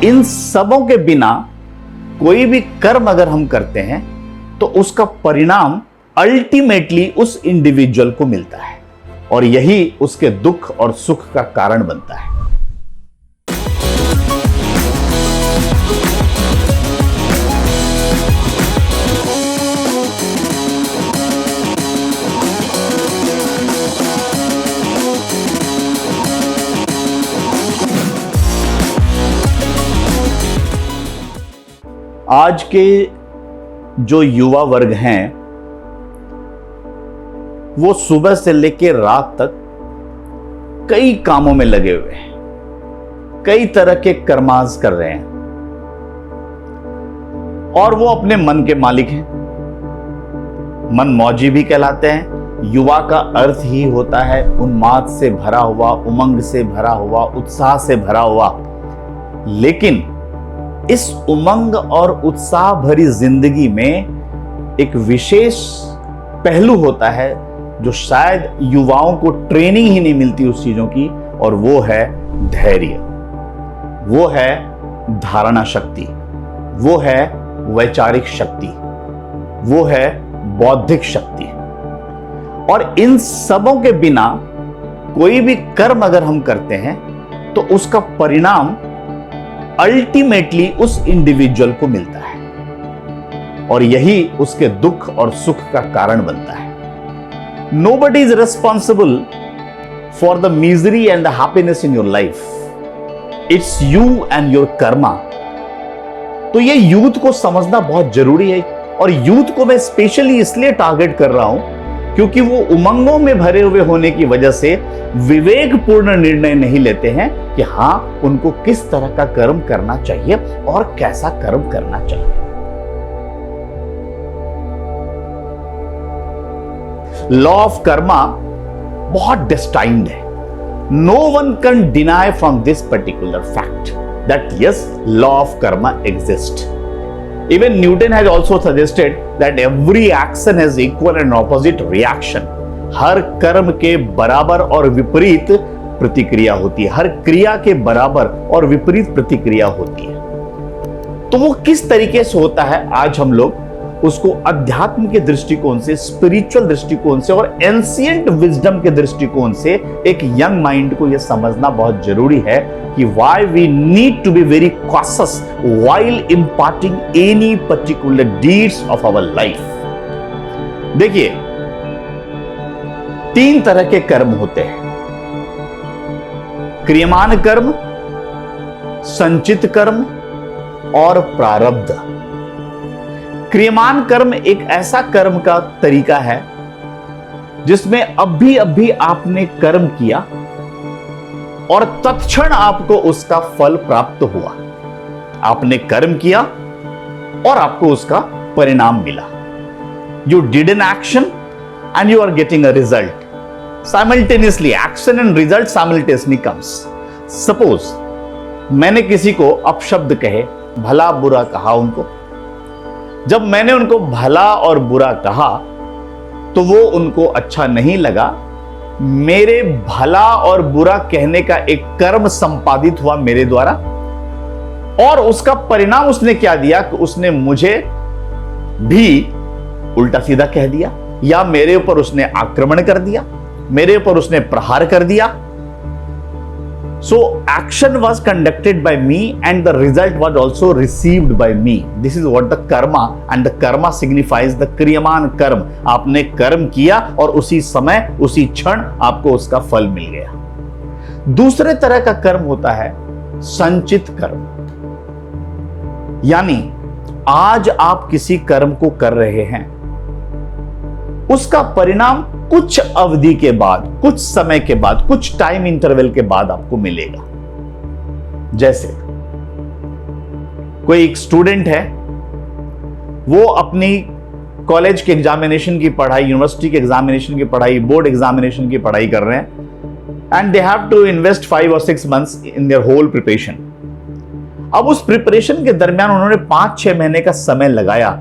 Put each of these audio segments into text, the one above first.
इन सबों के बिना कोई भी कर्म अगर हम करते हैं तो उसका परिणाम अल्टीमेटली उस इंडिविजुअल को मिलता है और यही उसके दुख और सुख का कारण बनता है। आज के जो युवा वर्ग हैं वो सुबह से लेकर रात तक कई कामों में लगे हुए हैं, कई तरह के कर्मास कर रहे हैं और वो अपने मन के मालिक हैं। मन मौजी भी कहलाते हैं। युवा का अर्थ ही होता है उन्माद से भरा हुआ, उमंग से भरा हुआ, उत्साह से भरा हुआ। लेकिन इस उमंग और उत्साह भरी जिंदगी में एक विशेष पहलू होता है जो शायद युवाओं को ट्रेनिंग ही नहीं मिलती उस चीजों की, और वो है धैर्य, वो है धारणा शक्ति, वो है वैचारिक शक्ति, वो है बौद्धिक शक्ति। और इन सबों के बिना कोई भी कर्म अगर हम करते हैं तो उसका परिणाम अल्टीमेटली उस इंडिविजुअल को मिलता है और यही उसके दुख और सुख का कारण बनता है। Nobody is responsible for the misery and the happiness in your life. It's you and your karma. तो ये यूथ को समझना बहुत जरूरी है और यूथ को मैं स्पेशली इसलिए टारगेट कर रहा हूं क्योंकि वो उमंगों में भरे हुए होने की वजह से विवेकपूर्ण निर्णय नहीं लेते हैं कि हां उनको किस तरह का कर्म करना चाहिए और कैसा कर्म करना चाहिए। लॉ ऑफ कर्मा बहुत डेस्टाइन्ड है। No one can deny from this particular fact that yes law of karma exist. Even Newton has also suggested that every action has equal and opposite reaction. हर कर्म के बराबर और विपरीत प्रतिक्रिया होती है, हर क्रिया के बराबर और विपरीत प्रतिक्रिया होती है। तो वो किस तरीके से होता है, आज हम लोग उसको अध्यात्म के दृष्टिकोण से, स्पिरिचुअल दृष्टिकोण से और एंशिएंट विजडम के दृष्टिकोण से एक यंग माइंड को यह समझना बहुत जरूरी है कि why we need to be very cautious while imparting any particular deeds of our life. देखिए, 3 तरह के कर्म होते हैं: क्रियमान कर्म, संचित कर्म और प्रारब्ध। क्रियमान कर्म एक ऐसा कर्म का तरीका है जिसमें अभी आपने कर्म किया और तत्क्षण आपको उसका फल प्राप्त हुआ। आपने कर्म किया और आपको उसका परिणाम मिला। You did an action and you are getting a result simultaneously. Action and result simultaneously comes. Suppose मैंने किसी को अपशब्द कहे, भला बुरा कहा उनको। जब मैंने उनको भला और बुरा कहा तो वो उनको अच्छा नहीं लगा। मेरे भला और बुरा कहने का एक कर्म संपादित हुआ मेरे द्वारा और उसका परिणाम उसने क्या दिया कि उसने मुझे भी उल्टा सीधा कह दिया या मेरे ऊपर उसने आक्रमण कर दिया, मेरे ऊपर उसने प्रहार कर दिया। So action was conducted by me and the result was also received by me. This is what the karma, and the karma signifies the क्रियमान कर्म। आपने कर्म किया और उसी समय उसी क्षण आपको उसका फल मिल गया। दूसरे तरह का कर्म होता है संचित कर्म, यानी आज आप किसी कर्म को कर रहे हैं, उसका परिणाम कुछ अवधि के बाद, कुछ समय के बाद, कुछ टाइम इंटरवल के बाद आपको मिलेगा। जैसे कोई एक स्टूडेंट है, वो अपनी कॉलेज के एग्जामिनेशन की पढ़ाई, यूनिवर्सिटी के एग्जामिनेशन की पढ़ाई, बोर्ड एग्जामिनेशन की पढ़ाई कर रहे हैं and they have to invest 5 or 6 months in their whole preparation. अब उस प्रिपरेशन के दरमियान उन्होंने 5-6 महीने का समय लगाया।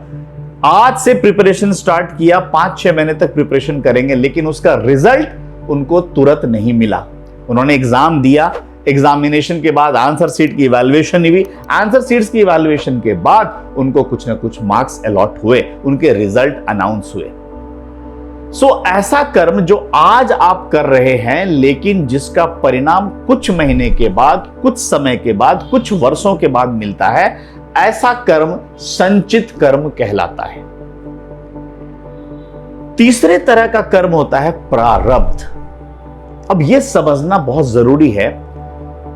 आज से प्रिपरेशन स्टार्ट किया, 5-6 महीने तक प्रिपरेशन करेंगे, लेकिन उसका रिजल्ट उनको तुरंत नहीं मिला। उन्होंने एग्जाम दिया, एग्जामिनेशन के बाद आंसर शीट की इवैल्यूएशन हुई, आंसर शीट्स की इवैल्यूएशन के बाद उनको कुछ ना कुछ मार्क्स अलॉट हुए, उनके रिजल्ट अनाउंस हुए। ऐसा कर्म जो आज आप कर रहे हैं लेकिन जिसका परिणाम कुछ महीने के बाद, कुछ समय के बाद, कुछ वर्षों के बाद मिलता है, ऐसा कर्म संचित कर्म कहलाता है। तीसरे तरह का कर्म होता है प्रारब्ध। अब यह समझना बहुत जरूरी है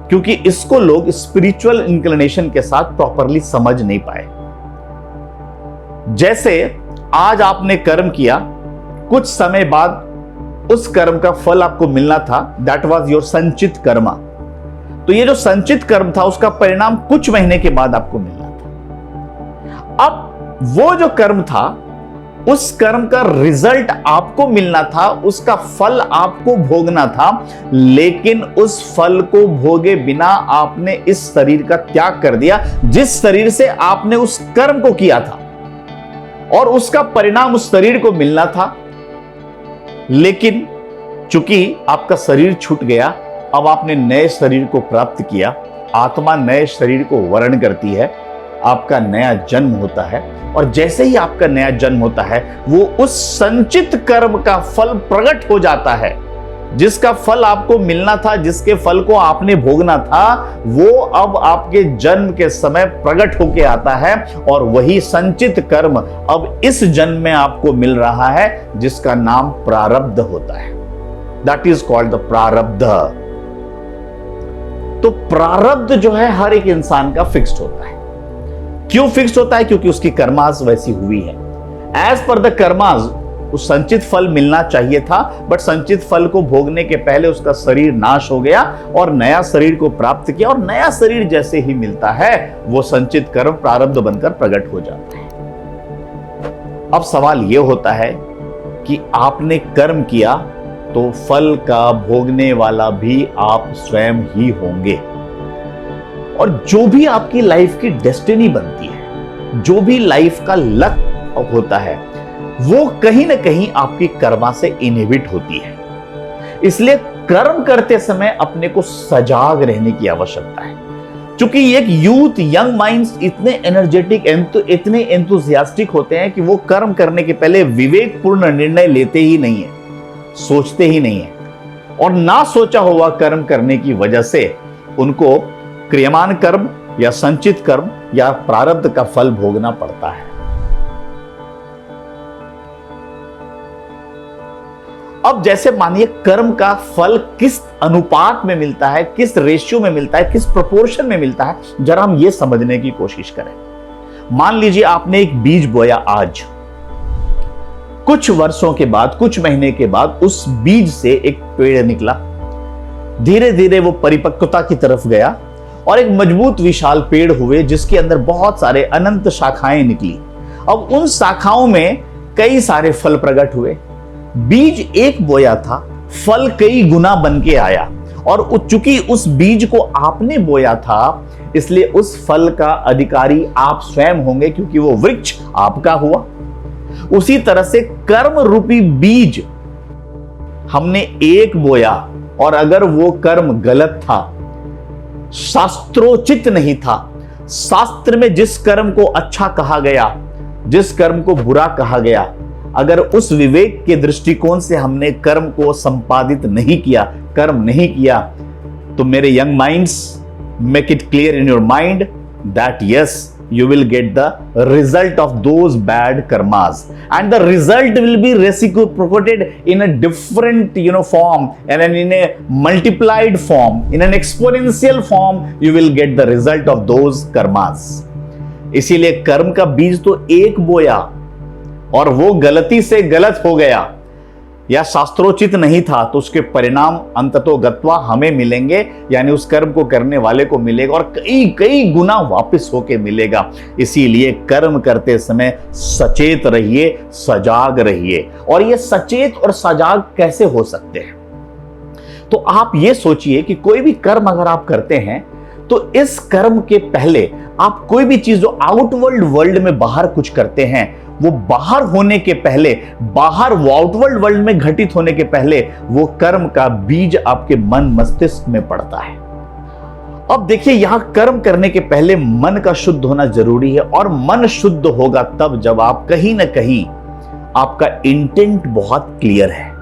क्योंकि इसको लोग स्पिरिचुअल इंक्लिनेशन के साथ प्रॉपरली समझ नहीं पाए। जैसे आज आपने कर्म किया, कुछ समय बाद उस कर्म का फल आपको मिलना था, दैट वाज योर संचित कर्मा। तो ये जो संचित कर्म था उसका परिणाम कुछ महीने के बाद आपको मिलना था। अब वो जो कर्म था, उस कर्म का रिजल्ट आपको मिलना था, उसका फल आपको भोगना था, लेकिन उस फल को भोगे बिना आपने इस शरीर का त्याग कर दिया जिस शरीर से आपने उस कर्म को किया था, और उसका परिणाम उस शरीर को मिलना था। लेकिन चूंकि आपका शरीर छूट गया, अब आपने नए शरीर को प्राप्त किया, आत्मा नए शरीर को वर्ण करती है, आपका नया जन्म होता है, और जैसे ही आपका नया जन्म होता है वो उस संचित कर्म का फल प्रकट हो जाता है। जिसका फल आपको मिलना था, जिसके फल को आपने भोगना था, वो अब आपके जन्म के समय प्रकट होके आता है, और वही संचित कर्म अब इस जन्म में आपको मिल रहा है, जिसका नाम प्रारब्ध होता है। दैट इज कॉल्ड द प्रारब्ध। तो प्रारब्ध जो है हर एक इंसान का फिक्स्ड होता है। क्यों फिक्स्ड होता है? क्योंकि उसकी कर्मास वैसी हुई है। एज पर द कर्मास उस संचित फल मिलना चाहिए था, बट संचित फल को भोगने के पहले उसका शरीर नाश हो गया और नया शरीर को प्राप्त किया, और नया शरीर जैसे ही मिलता है वो संचित कर्म प्रारब्ध बनकर प्रकट हो जाता है। अब सवाल यह होता है कि आपने कर्म किया तो फल का भोगने वाला भी आप स्वयं ही होंगे, और जो भी आपकी लाइफ की डेस्टिनी बनती है, जो भी लाइफ का लक होता है, वो कहीं ना कहीं आपकी कर्मा से इनहिबिट होती है। इसलिए कर्म करते समय अपने को सजाग रहने की आवश्यकता है। क्योंकि एक यूथ, यंग माइंड्स इतने एनर्जेटिक, इतने एंथुसियास्टिक होते हैं कि वो कर्म करने के पहले विवेकपूर्ण निर्णय लेते ही नहीं है, सोचते ही नहीं है, और ना सोचा हुआ कर्म करने की वजह से उनको क्रियमान कर्म या संचित कर्म या प्रारब्ध का फल भोगना पड़ता है। अब जैसे मानिए कर्म का फल किस अनुपात में मिलता है, किस रेशियो में मिलता है, किस प्रोपोर्शन में मिलता है, जरा हम ये समझने की कोशिश करें। मान लीजिए आपने एक बीज बोया आज, कुछ वर्षों के बाद, कुछ महीने के बाद उस बीज से एक पेड़ निकला, धीरे धीरे वो परिपक्वता की तरफ गया और एक मजबूत विशाल पेड़ हुए जिसके अंदर बहुत सारे अनंत शाखाएं निकली। अब उन शाखाओं में कई सारे फल प्रकट हुए। बीज एक बोया था, फल कई गुना बन के आया, और चूंकि उस बीज को आपने बोया था इसलिए उस फल का अधिकारी आप स्वयं होंगे, क्योंकि वो वृक्ष आपका हुआ। उसी तरह से कर्म रूपी बीज हमने एक बोया, और अगर वो कर्म गलत था, शास्त्रोचित नहीं था, शास्त्र में जिस कर्म को अच्छा कहा गया, जिस कर्म को बुरा कहा गया, अगर उस विवेक के दृष्टिकोण से हमने कर्म को संपादित नहीं किया, कर्म नहीं किया, तो मेरे young minds, make it clear in your mind that yes, you will get the result of those bad karmas, and the result will be reciprocated in a different form, and in a multiplied form, in an exponential form you will get the result of those karmas। इसीलिए कर्म का बीज तो एक बोया और वो गलती से गलत हो गया या शास्त्रोचित नहीं था, तो उसके परिणाम अंततोगत्वा हमें मिलेंगे, यानी उस कर्म को करने वाले को मिलेगा, और कई कई गुना वापस होके मिलेगा। इसीलिए कर्म करते समय सचेत रहिए, सजाग रहिए। और ये सचेत और सजाग कैसे हो सकते हैं? तो आप ये सोचिए कि कोई भी कर्म अगर आप करते हैं तो इस कर्म के पहले आप कोई भी चीज जो आउटवर्ल्ड वर्ल्ड में बाहर कुछ करते हैं, वो बाहर होने के पहले, बाहर आउटवर्ल्ड वर्ल्ड में घटित होने के पहले वो कर्म का बीज आपके मन मस्तिष्क में पड़ता है। अब देखिए, यहां कर्म करने के पहले मन का शुद्ध होना जरूरी है, और मन शुद्ध होगा तब जब आप कहीं ना कहीं आपका इंटेंट बहुत क्लियर है।